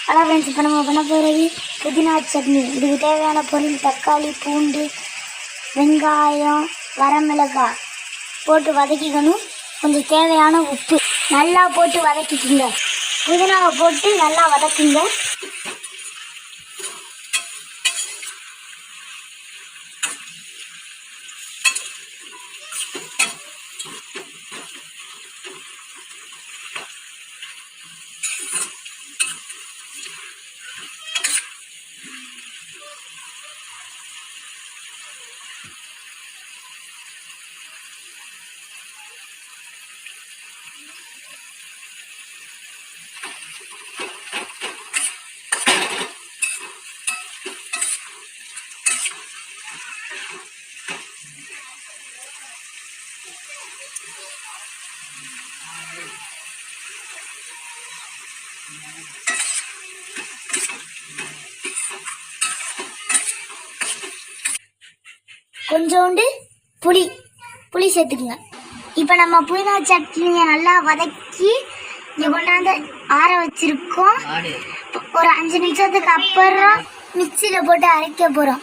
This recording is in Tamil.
ஹலோ ஃப்ரெண்ட்ஸ், இப்போ நம்ம பண்ண போகிறது புதினா சட்னி. இதுக்கு தேவையான பொருள் தக்காளி, பூண்டு, வெங்காயம், வரமிளகாய் போட்டு வதக்கிக்கணும். கொஞ்சம் தேவையான உப்பு நல்லா போட்டு வதக்கிக்குங்க. புதினாவை போட்டு நல்லா வதக்குங்க. கொஞ்சோண்டு புளி சேர்த்துக்குங்க. இப்போ நம்ம புதினா சட்னியை நல்லா வதக்கி இங்கே கொண்டாந்து ஆற வச்சிருக்கோம். ஒரு 5 நிமிஷத்துக்கு அப்புறம் மிக்சியில் போட்டு அரைக்க போகிறோம்.